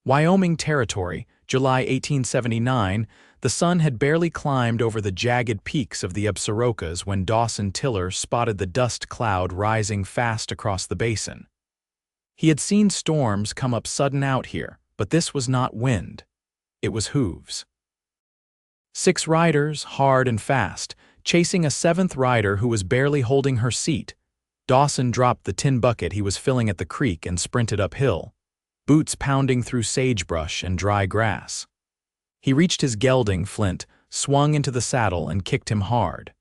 Wyoming Territory, July 1879, the sun had barely climbed over the jagged peaks of the Absarokas when Dawson Tiller spotted the dust cloud rising fast across the basin. He had seen storms come up sudden out here, but this was not wind. It was hooves. 6 riders, hard and fast, chasing a 7th rider who was barely holding her seat. Dawson dropped the tin bucket he was filling at the creek and sprinted uphill, boots pounding through sagebrush and dry grass. He reached his gelding, Flint, swung into the saddle and kicked him hard.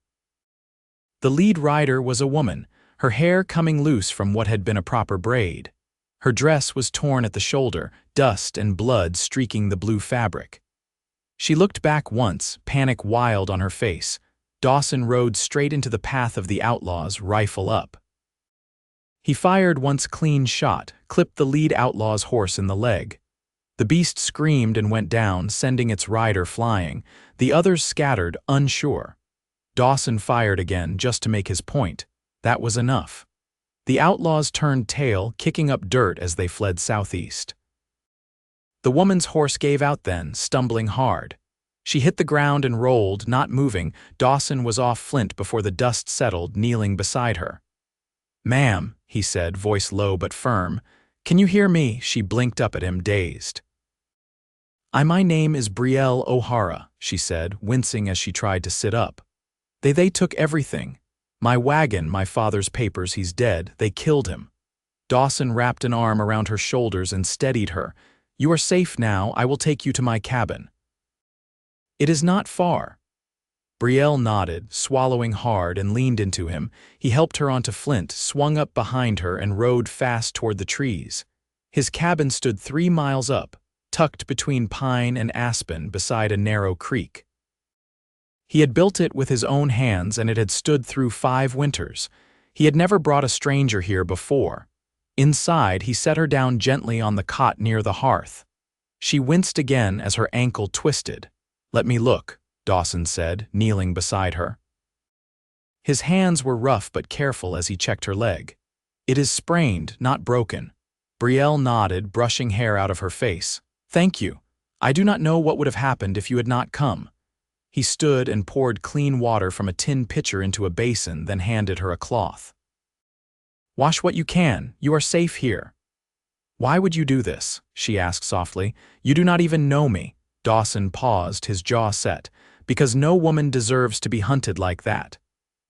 The lead rider was a woman, her hair coming loose from what had been a proper braid. Her dress was torn at the shoulder, dust and blood streaking the blue fabric. She looked back once, panic wild on her face. Dawson rode straight into the path of the outlaws, rifle up. He fired once clean shot, clipped the lead outlaw's horse in the leg. The beast screamed and went down, sending its rider flying. The others scattered, unsure. Dawson fired again, just to make his point. That was enough. The outlaws turned tail, kicking up dirt as they fled southeast. The woman's horse gave out then, stumbling hard. She hit the ground and rolled, not moving. Dawson was off Flint before the dust settled, kneeling beside her. "Ma'am," he said, voice low but firm. "Can you hear me?" She blinked up at him, dazed. My name is Brielle O'Hara," she said, wincing as she tried to sit up. They took everything. My wagon, my father's papers, he's dead. They killed him." Dawson wrapped an arm around her shoulders and steadied her. "You are safe now. I will take you to my cabin." "It is not far." Brielle nodded, swallowing hard, and leaned into him. He helped her onto Flint, swung up behind her, and rode fast toward the trees. His cabin stood 3 miles up, tucked between pine and aspen beside a narrow creek. He had built it with his own hands, and it had stood through 5 winters. He had never brought a stranger here before. Inside, he set her down gently on the cot near the hearth. She winced again as her ankle twisted. "Let me look," Dawson said, kneeling beside her. His hands were rough but careful as he checked her leg. "It is sprained, not broken." Brielle nodded, brushing hair out of her face. "Thank you. I do not know what would have happened if you had not come." He stood and poured clean water from a tin pitcher into a basin, then handed her a cloth. "Wash what you can. You are safe here." "Why would you do this?" she asked softly. "You do not even know me." Dawson paused, his jaw set. "Because no woman deserves to be hunted like that."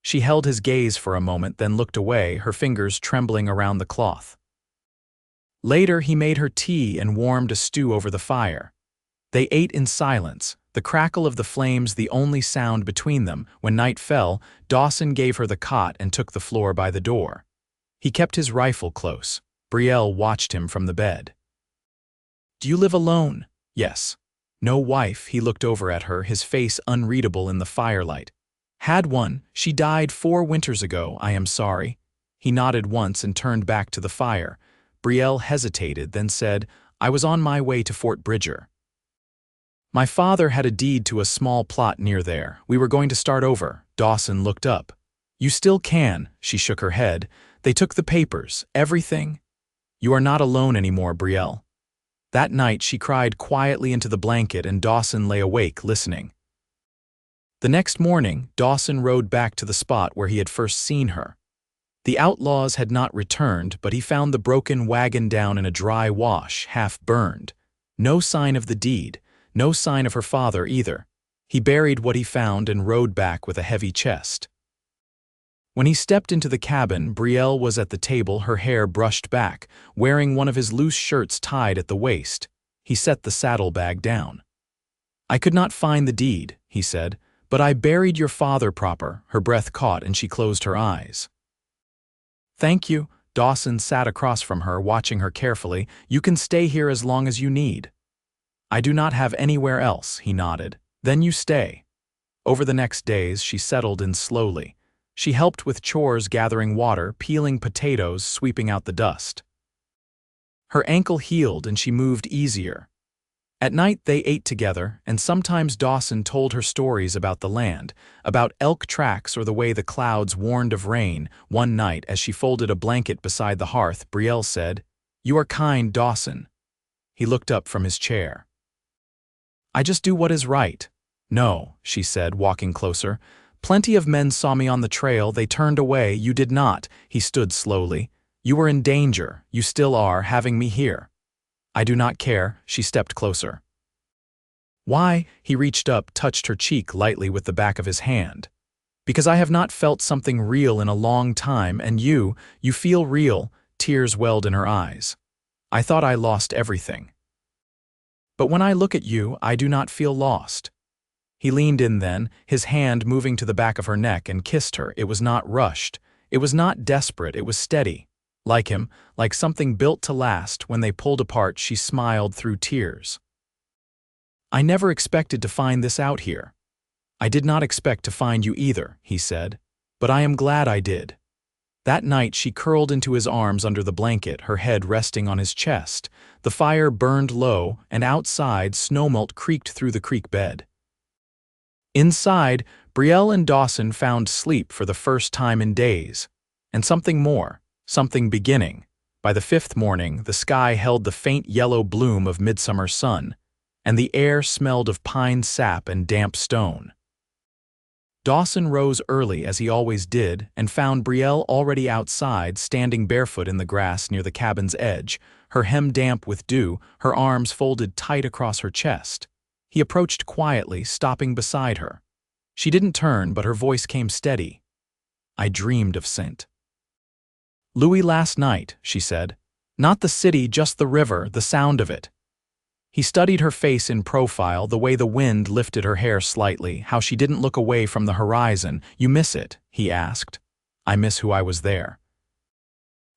She held his gaze for a moment, then looked away, her fingers trembling around the cloth. Later, he made her tea and warmed a stew over the fire. They ate in silence, the crackle of the flames the only sound between them. When night fell, Dawson gave her the cot and took the floor by the door. He kept his rifle close. Brielle watched him from the bed. "Do you live alone?" "Yes." "No wife?" He looked over at her, his face unreadable in the firelight. "Had one. She died 4 winters ago. I am sorry." He nodded once and turned back to the fire. Brielle hesitated, then said, "I was on my way to Fort Bridger. My father had a deed to a small plot near there. We were going to start over." Dawson looked up. "You still can." She shook her head. "They took the papers, everything." "You are not alone anymore, Brielle." That night she cried quietly into the blanket, and Dawson lay awake, listening. The next morning, Dawson rode back to the spot where he had first seen her. The outlaws had not returned, but he found the broken wagon down in a dry wash, half burned. No sign of the deed, no sign of her father either. He buried what he found and rode back with a heavy chest. When he stepped into the cabin, Brielle was at the table, her hair brushed back, wearing one of his loose shirts tied at the waist. He set the saddlebag down. "I could not find the deed," he said, "but I buried your father proper." Her breath caught and she closed her eyes. "Thank you." Dawson sat across from her, watching her carefully. "You can stay here as long as you need." "I do not have anywhere else," he nodded. "Then you stay." Over the next days, she settled in slowly. She helped with chores, gathering water, peeling potatoes, sweeping out the dust. Her ankle healed and she moved easier. At night they ate together, and sometimes Dawson told her stories about the land, about elk tracks or the way the clouds warned of rain. One night, as she folded a blanket beside the hearth, Brielle said, "You are kind, Dawson." He looked up from his chair. "I just do what is right." "No," she said, walking closer. "Plenty of men saw me on the trail, they turned away, you did not." He stood slowly. "You were in danger, you still are, having me here." "I do not care." She stepped closer. "Why?" He reached up, touched her cheek lightly with the back of his hand. "Because I have not felt something real in a long time, and you feel real." Tears welled in her eyes. "I thought I lost everything. But when I look at you, I do not feel lost." He leaned in then, his hand moving to the back of her neck, and kissed her. It was not rushed. It was not desperate, it was steady. Like him, like something built to last. When they pulled apart, she smiled through tears. "I never expected to find this out here." "I did not expect to find you either," he said. "But I am glad I did." That night she curled into his arms under the blanket, her head resting on his chest. The fire burned low, and outside snowmelt creaked through the creek bed. Inside, Brielle and Dawson found sleep for the first time in days. And something more, something beginning. By the fifth morning, the sky held the faint yellow bloom of midsummer sun, and the air smelled of pine sap and damp stone. Dawson rose early, as he always did, and found Brielle already outside, standing barefoot in the grass near the cabin's edge, her hem damp with dew, her arms folded tight across her chest. He approached quietly, stopping beside her. She didn't turn, but her voice came steady. "I dreamed of St. Louis last night," she said. "Not the city, just the river, the sound of it." He studied her face in profile, the way the wind lifted her hair slightly, how she didn't look away from the horizon. "You miss it?" he asked. "I miss who I was there.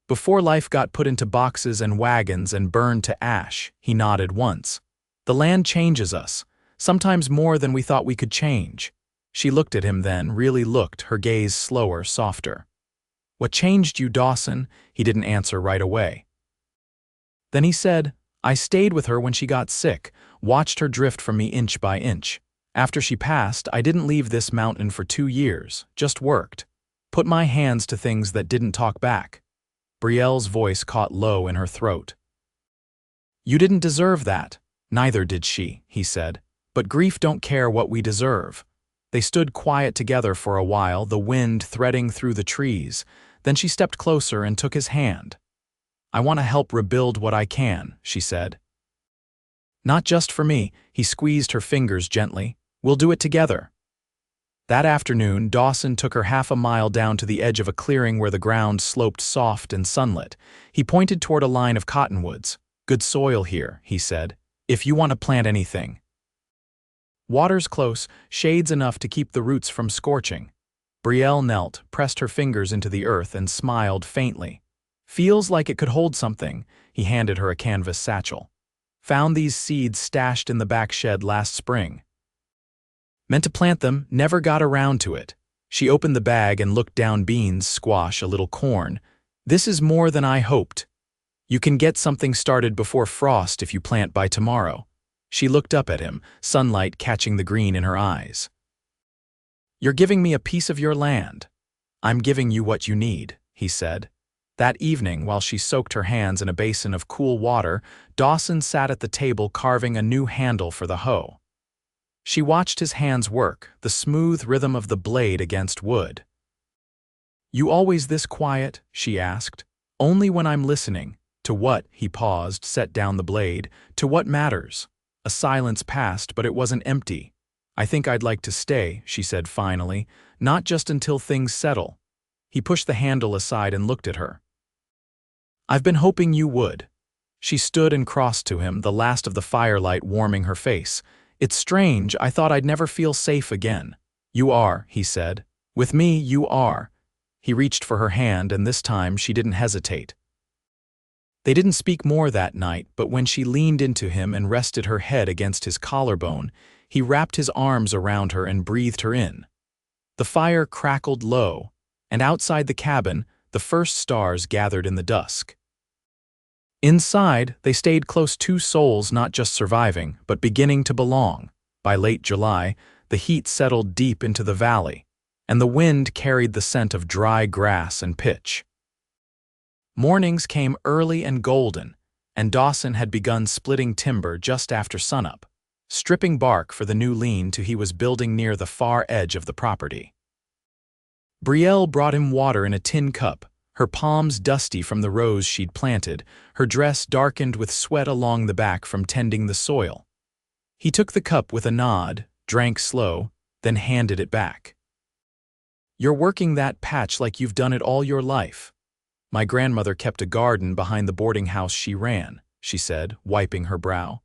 Before life got put into boxes and wagons and burned to ash." He nodded once. "The land changes us, sometimes more than we thought we could change." She looked at him then, really looked, her gaze slower, softer. "What changed you, Dawson?" He didn't answer right away. Then he said, "I stayed with her when she got sick, watched her drift from me inch by inch. After she passed, I didn't leave this mountain for 2 years, just worked. Put my hands to things that didn't talk back." Brielle's voice caught low in her throat. "You didn't deserve that." "Neither did she," he said. "But grief don't care what we deserve." They stood quiet together for a while, the wind threading through the trees. Then she stepped closer and took his hand. "I want to help rebuild what I can," she said. "Not just for me." He squeezed her fingers gently. "We'll do it together." That afternoon, Dawson took her half a mile down to the edge of a clearing where the ground sloped soft and sunlit. He pointed toward a line of cottonwoods. "Good soil here," he said, "if you want to plant anything. Water's close, shades enough to keep the roots from scorching." Brielle knelt, pressed her fingers into the earth, and smiled faintly. "Feels like it could hold something." He handed her a canvas satchel. "Found these seeds stashed in the back shed last spring. Meant to plant them, never got around to it." She opened the bag and looked down. "Beans, squash, a little corn. This is more than I hoped. You can get something started before frost if you plant by tomorrow." She looked up at him, sunlight catching the green in her eyes. "You're giving me a piece of your land." "I'm giving you what you need," he said. That evening, while she soaked her hands in a basin of cool water, Dawson sat at the table carving a new handle for the hoe. She watched his hands work, the smooth rhythm of the blade against wood. "You always this quiet?" she asked. "Only when I'm listening." "To what?" He paused, set down the blade. "To what matters." A silence passed, but it wasn't empty. "I think I'd like to stay," she said finally, "not just until things settle." He pushed the handle aside and looked at her. "I've been hoping you would." She stood and crossed to him, the last of the firelight warming her face. "It's strange, I thought I'd never feel safe again." "You are," he said. "With me, you are." He reached for her hand, and this time she didn't hesitate. They didn't speak more that night, but when she leaned into him and rested her head against his collarbone, he wrapped his arms around her and breathed her in. The fire crackled low, and outside the cabin, the first stars gathered in the dusk. Inside, they stayed close, 2 souls not just surviving, but beginning to belong. By late July, the heat settled deep into the valley, and the wind carried the scent of dry grass and pitch. Mornings came early and golden, and Dawson had begun splitting timber just after sunup, stripping bark for the new lean-to he was building near the far edge of the property. Brielle brought him water in a tin cup, her palms dusty from the rows she'd planted, her dress darkened with sweat along the back from tending the soil. He took the cup with a nod, drank slow, then handed it back. "You're working that patch like you've done it all your life. My grandmother kept a garden behind the boarding house she ran," she said, wiping her brow.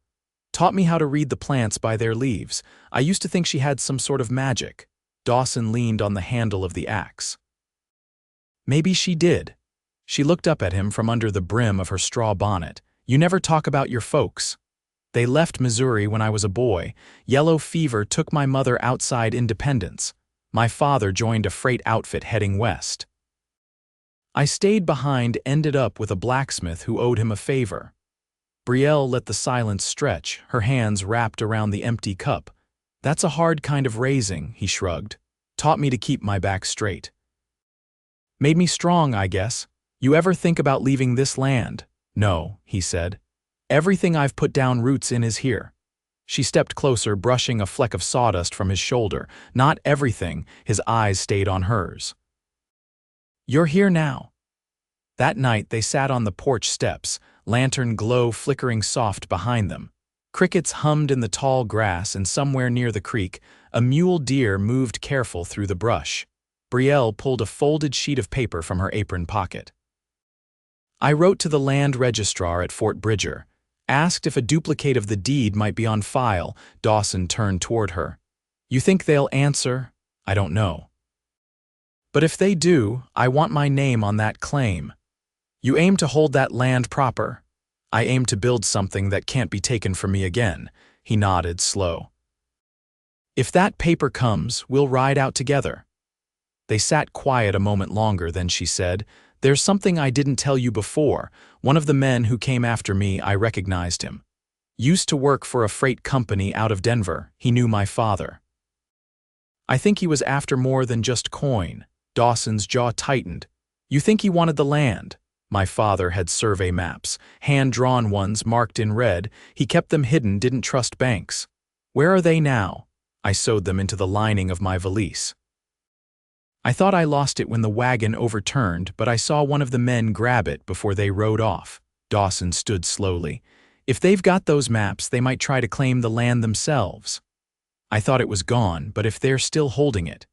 "Taught me how to read the plants by their leaves. I used to think she had some sort of magic." Dawson leaned on the handle of the axe. "Maybe she did." She looked up at him from under the brim of her straw bonnet. "You never talk about your folks." "They left Missouri when I was a boy. Yellow fever took my mother outside Independence. My father joined a freight outfit heading west. I stayed behind, ended up with a blacksmith who owed him a favor." Brielle let the silence stretch, her hands wrapped around the empty cup. "That's a hard kind of raising," he shrugged. "Taught me to keep my back straight. Made me strong, I guess. You ever think about leaving this land?" "No," he said. "Everything I've put down roots in is here." She stepped closer, brushing a fleck of sawdust from his shoulder. "Not everything." His eyes stayed on hers. "You're here now." That night they sat on the porch steps, lantern glow flickering soft behind them. Crickets hummed in the tall grass, and somewhere near the creek, a mule deer moved careful through the brush. Brielle pulled a folded sheet of paper from her apron pocket. "I wrote to the land registrar at Fort Bridger. Asked if a duplicate of the deed might be on file." Dawson turned toward her. "You think they'll answer?" "I don't know. But if they do, I want my name on that claim." "You aim to hold that land proper?" "I aim to build something that can't be taken from me again." He nodded, slow. "If that paper comes, we'll ride out together." They sat quiet a moment longer, then she said, "There's something I didn't tell you before. One of the men who came after me, I recognized him. Used to work for a freight company out of Denver. He knew my father." "I think he was after more than just coin." Dawson's jaw tightened. "You think he wanted the land?" "My father had survey maps, hand-drawn ones marked in red. He kept them hidden, didn't trust banks." "Where are they now?" "I sewed them into the lining of my valise. I thought I lost it when the wagon overturned, but I saw one of the men grab it before they rode off." Dawson stood slowly. "If they've got those maps, they might try to claim the land themselves. I thought it was gone, but if they're still holding it."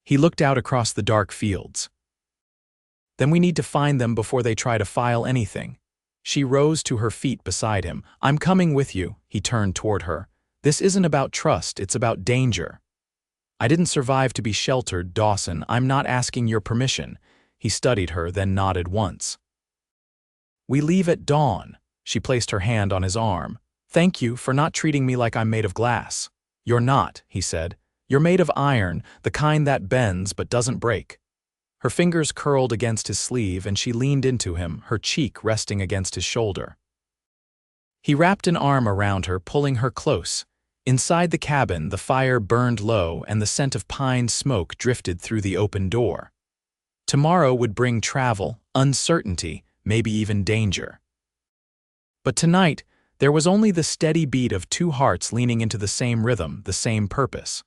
He looked out across the dark fields. "Then we need to find them before they try to file anything." She rose to her feet beside him. "I'm coming with you." He turned toward her. "This isn't about trust, it's about danger." "I didn't survive to be sheltered, Dawson. I'm not asking your permission." He studied her, then nodded once. "We leave at dawn." She placed her hand on his arm. "Thank you for not treating me like I'm made of glass." "You're not," he said. "You're made of iron, the kind that bends but doesn't break." Her fingers curled against his sleeve, and she leaned into him, her cheek resting against his shoulder. He wrapped an arm around her, pulling her close. Inside the cabin, the fire burned low, and the scent of pine smoke drifted through the open door. Tomorrow would bring travel, uncertainty, maybe even danger. But tonight, there was only the steady beat of two hearts leaning into the same rhythm, the same purpose.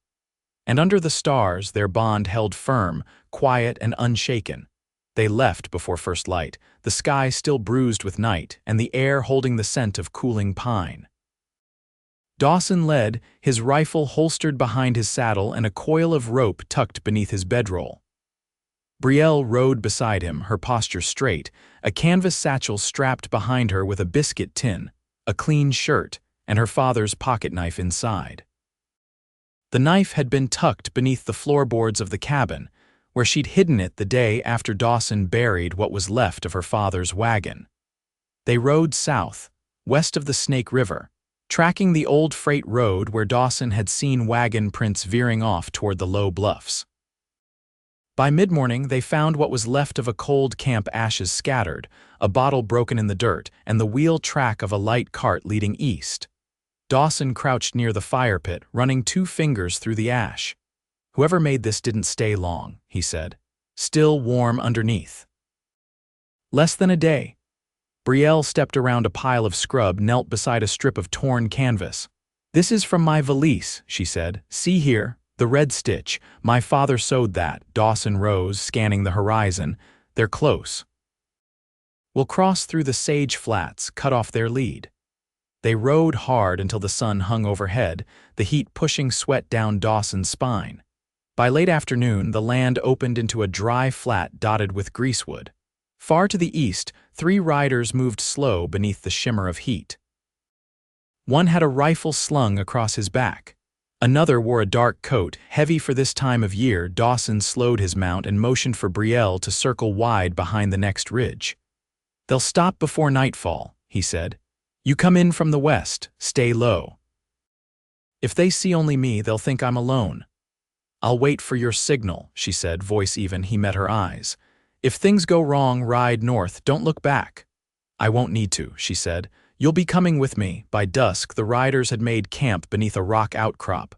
And under the stars, their bond held firm, quiet and unshaken. They left before first light, the sky still bruised with night, and the air holding the scent of cooling pine. Dawson led, his rifle holstered behind his saddle and a coil of rope tucked beneath his bedroll. Brielle rode beside him, her posture straight, a canvas satchel strapped behind her with a biscuit tin, a clean shirt, and her father's pocketknife inside. The knife had been tucked beneath the floorboards of the cabin, where she'd hidden it the day after Dawson buried what was left of her father's wagon. They rode south, west of the Snake River, tracking the old freight road where Dawson had seen wagon prints veering off toward the low bluffs. By mid-morning, they found what was left of a cold camp, ashes scattered, a bottle broken in the dirt, and the wheel track of a light cart leading east. Dawson crouched near the fire pit, running 2 fingers through the ash. "Whoever made this didn't stay long," he said. "Still warm underneath." "Less than a day." Brielle stepped around a pile of scrub, knelt beside a strip of torn canvas. "This is from my valise," she said. "See here, the red stitch. My father sewed that." Dawson rose, scanning the horizon. "They're close. We'll cross through the sage flats, cut off their lead." They rowed hard until the sun hung overhead, the heat pushing sweat down Dawson's spine. By late afternoon, the land opened into a dry flat dotted with greasewood. Far to the east, 3 riders moved slow beneath the shimmer of heat. One had a rifle slung across his back. Another wore a dark coat, heavy for this time of year. Dawson slowed his mount and motioned for Brielle to circle wide behind the next ridge. "They'll stop before nightfall," he said. "You come in from the west, stay low. If they see only me, they'll think I'm alone." "I'll wait for your signal," she said, voice even. He met her eyes. "If things go wrong, ride north, don't look back." "I won't need to," she said. "You'll be coming with me." By dusk, the riders had made camp beneath a rock outcrop.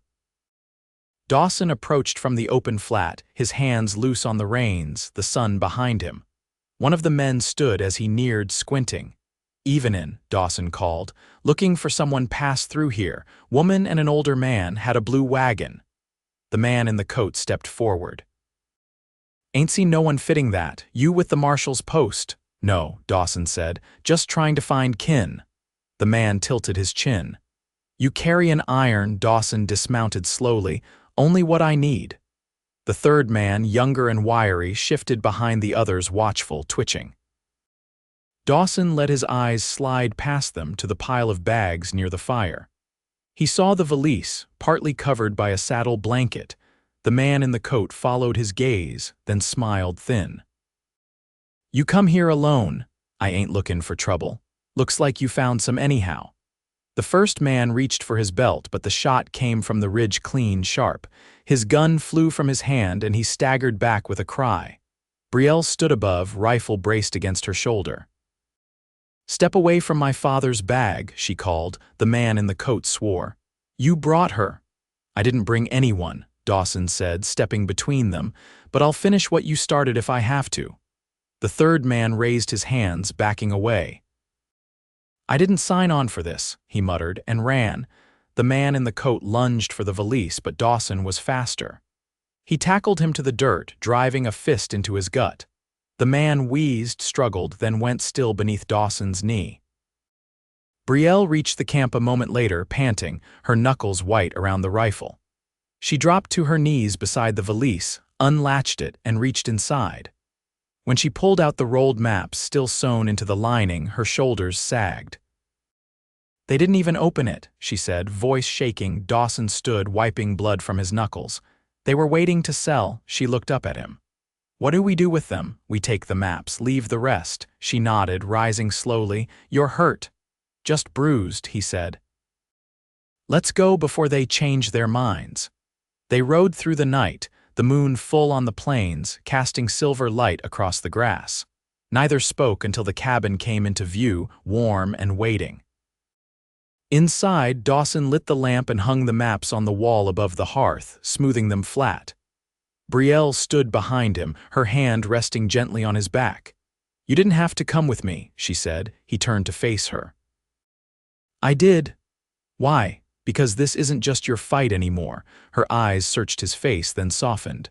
Dawson approached from the open flat, his hands loose on the reins, the sun behind him. One of the men stood as he neared, squinting. "Evenin'," Dawson called. "Looking for someone passed through here. Woman and an older man, had a blue wagon." The man in the coat stepped forward. "Ain't seen no one fitting that. You with the marshal's post?" "No," Dawson said. "Just trying to find kin." The man tilted his chin. "You carry an iron." Dawson dismounted slowly. "Only what I need." The third man, younger and wiry, shifted behind the others, watchful, twitching. Dawson let his eyes slide past them to the pile of bags near the fire. He saw the valise, partly covered by a saddle blanket. The man in the coat followed his gaze, then smiled thin. "You come here alone?" "I ain't looking for trouble. Looks like you found some anyhow." The first man reached for his belt, but the shot came from the ridge clean, sharp. His gun flew from his hand, and he staggered back with a cry. Brielle stood above, rifle braced against her shoulder. "Step away from my father's bag," she called. The man in the coat swore. "You brought her." "I didn't bring anyone," Dawson said, stepping between them, "but I'll finish what you started if I have to." The third man raised his hands, backing away. "I didn't sign on for this," he muttered, and ran. The man in the coat lunged for the valise, but Dawson was faster. He tackled him to the dirt, driving a fist into his gut. The man wheezed, struggled, then went still beneath Dawson's knee. Brielle reached the camp a moment later, panting, her knuckles white around the rifle. She dropped to her knees beside the valise, unlatched it, and reached inside. When she pulled out the rolled maps still sewn into the lining, her shoulders sagged. "They didn't even open it," she said, voice shaking. Dawson stood, wiping blood from his knuckles. "They were waiting to sell." She looked up at him. "What do we do with them?" "We take the maps, leave the rest." She nodded, rising slowly. "You're hurt." "Just bruised," he said. "Let's go before they change their minds." They rode through the night, the moon full on the plains, casting silver light across the grass. Neither spoke until the cabin came into view, warm and waiting. Inside, Dawson lit the lamp and hung the maps on the wall above the hearth, smoothing them flat. Brielle stood behind him, her hand resting gently on his back. "You didn't have to come with me," she said. He turned to face her. "I did." "Why?" "Because this isn't just your fight anymore." Her eyes searched his face, then softened.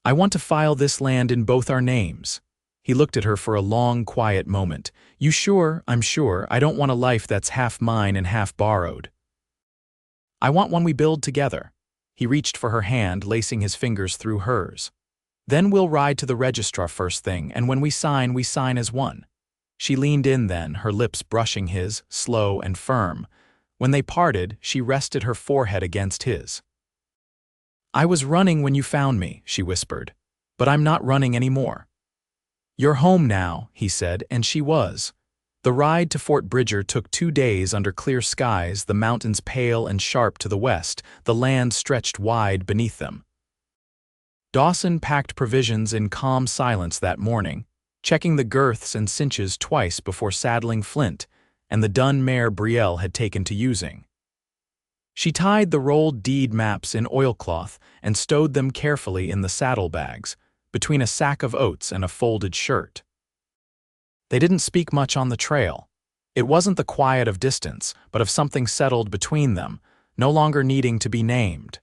"I want to file this land in both our names." He looked at her for a long, quiet moment. "You sure?" "I'm sure. I don't want a life that's half mine and half borrowed. I want one we build together." He reached for her hand, lacing his fingers through hers. "Then we'll ride to the registrar first thing, and when we sign as one." She leaned in then, her lips brushing his, slow and firm. When they parted, she rested her forehead against his. "I was running when you found me," she whispered. "But I'm not running anymore." "You're home now," he said, and she was. The ride to Fort Bridger took 2 days under clear skies, the mountains pale and sharp to the west, the land stretched wide beneath them. Dawson packed provisions in calm silence that morning, checking the girths and cinches twice before saddling Flint and the dun mare Brielle had taken to using. She tied the rolled deed maps in oilcloth and stowed them carefully in the saddlebags, between a sack of oats and a folded shirt. They didn't speak much on the trail. It wasn't the quiet of distance, but of something settled between them, no longer needing to be named.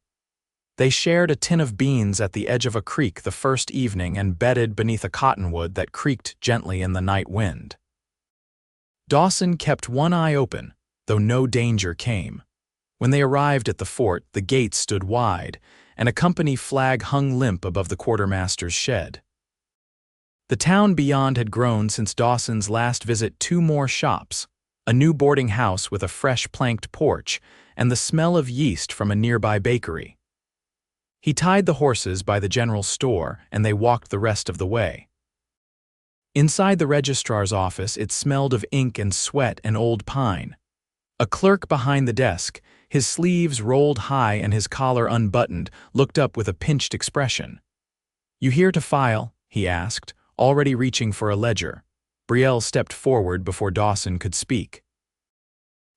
They shared a tin of beans at the edge of a creek the first evening and bedded beneath a cottonwood that creaked gently in the night wind. Dawson kept one eye open, though no danger came. When they arrived at the fort, the gates stood wide, and a company flag hung limp above the quartermaster's shed. The town beyond had grown since Dawson's last visit. 2 more shops, a new boarding house with a fresh planked porch, and the smell of yeast from a nearby bakery. He tied the horses by the general store, and they walked the rest of the way. Inside the registrar's office, it smelled of ink and sweat and old pine. A clerk behind the desk, his sleeves rolled high and his collar unbuttoned, looked up with a pinched expression. "You here to file?" he asked, already reaching for a ledger. Brielle stepped forward before Dawson could speak.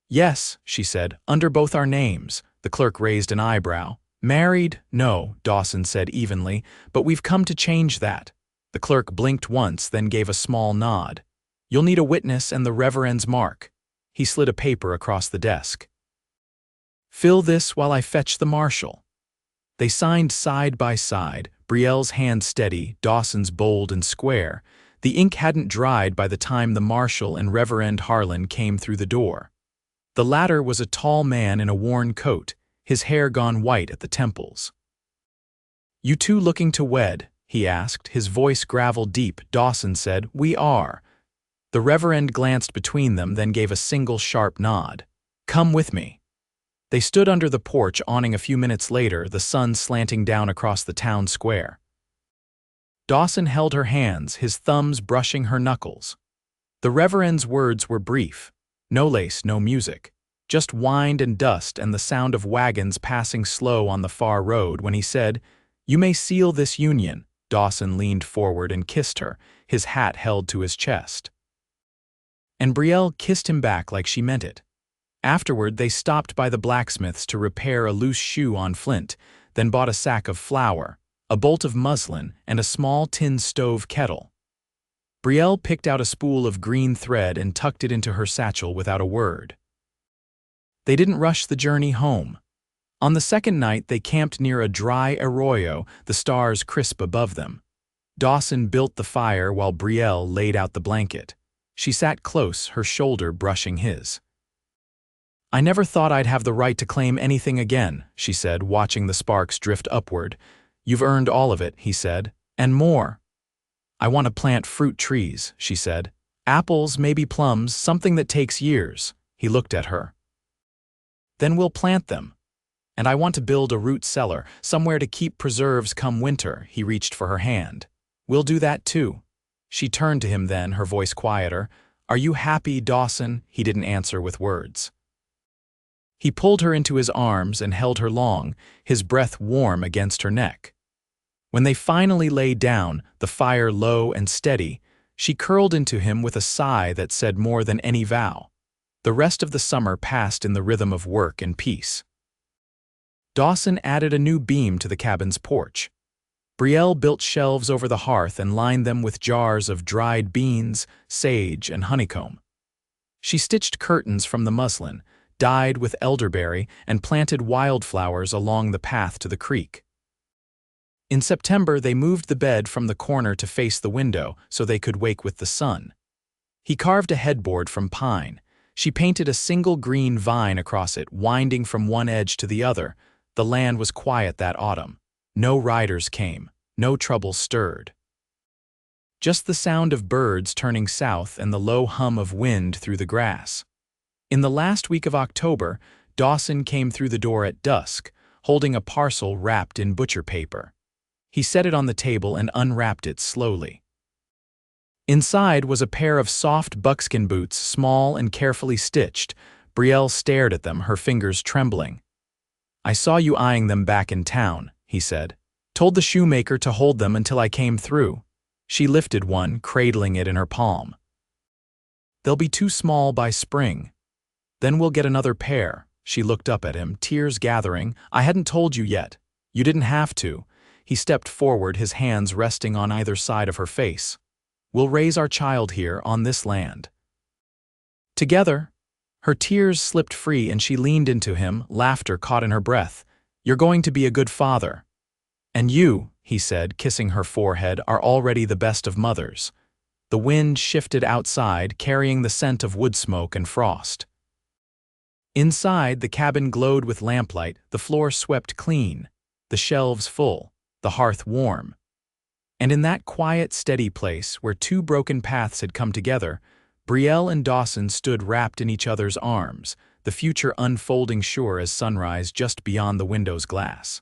"Yes," she said, "under both our names." The clerk raised an eyebrow. "Married? No," Dawson said evenly, "but we've come to change that." The clerk blinked once, then gave a small nod. "You'll need a witness and the Reverend's mark." He slid a paper across the desk. "Fill this while I fetch the marshal." They signed side by side, Brielle's hand steady, Dawson's bold and square. The ink hadn't dried by the time the marshal and Reverend Harlan came through the door. The latter was a tall man in a worn coat, his hair gone white at the temples. "You two looking to wed?" he asked, his voice gravel deep. Dawson said, "We are." The Reverend glanced between them, then gave a single sharp nod. "Come with me." They stood under the porch awning a few minutes later, the sun slanting down across the town square. Dawson held her hands, his thumbs brushing her knuckles. The Reverend's words were brief. No lace, no music. Just wind and dust and the sound of wagons passing slow on the far road when he said, "You may seal this union." Dawson leaned forward and kissed her, his hat held to his chest. And Brielle kissed him back like she meant it. Afterward, they stopped by the blacksmith's to repair a loose shoe on flint, then bought a sack of flour, a bolt of muslin, and a small tin stove kettle. Brielle picked out a spool of green thread and tucked it into her satchel without a word. They didn't rush the journey home. On the second night, they camped near a dry arroyo, the stars crisp above them. Dawson built the fire while Brielle laid out the blanket. She sat close, her shoulder brushing his. "I never thought I'd have the right to claim anything again," she said, watching the sparks drift upward. "You've earned all of it," he said, "and more." "I want to plant fruit trees," she said. "Apples, maybe plums, something that takes years." He looked at her. "Then we'll plant them. And I want to build a root cellar, somewhere to keep preserves come winter." He reached for her hand. "We'll do that too." She turned to him then, her voice quieter. "Are you happy, Dawson?" He didn't answer with words. He pulled her into his arms and held her long, his breath warm against her neck. When they finally lay down, the fire low and steady, she curled into him with a sigh that said more than any vow. The rest of the summer passed in the rhythm of work and peace. Dawson added a new beam to the cabin's porch. Brielle built shelves over the hearth and lined them with jars of dried beans, sage, and honeycomb. She stitched curtains from the muslin, dyed with elderberry, and planted wildflowers along the path to the creek. In September, they moved the bed from the corner to face the window so they could wake with the sun. He carved a headboard from pine. She painted a single green vine across it, winding from one edge to the other. The land was quiet that autumn. No riders came, no trouble stirred. Just the sound of birds turning south and the low hum of wind through the grass. In the last week of October, Dawson came through the door at dusk, holding a parcel wrapped in butcher paper. He set it on the table and unwrapped it slowly. Inside was a pair of soft buckskin boots, small and carefully stitched. Brielle stared at them, her fingers trembling. "I saw you eyeing them back in town," he said. "Told the shoemaker to hold them until I came through." She lifted one, cradling it in her palm. "They'll be too small by spring. Then we'll get another pair." She looked up at him, tears gathering. "I hadn't told you yet. You didn't have to." He stepped forward, his hands resting on either side of her face. We'll raise our child here on this land." Together, her tears slipped free and she leaned into him, laughter caught in her breath. "You're going to be a good father. And you," he said, kissing her forehead, "are already the best of mothers." The wind shifted outside, carrying the scent of wood smoke and frost. Inside, the cabin glowed with lamplight, the floor swept clean, the shelves full, the hearth warm. And in that quiet, steady place where two broken paths had come together, Brielle and Dawson stood wrapped in each other's arms, the future unfolding sure as sunrise just beyond the window's glass.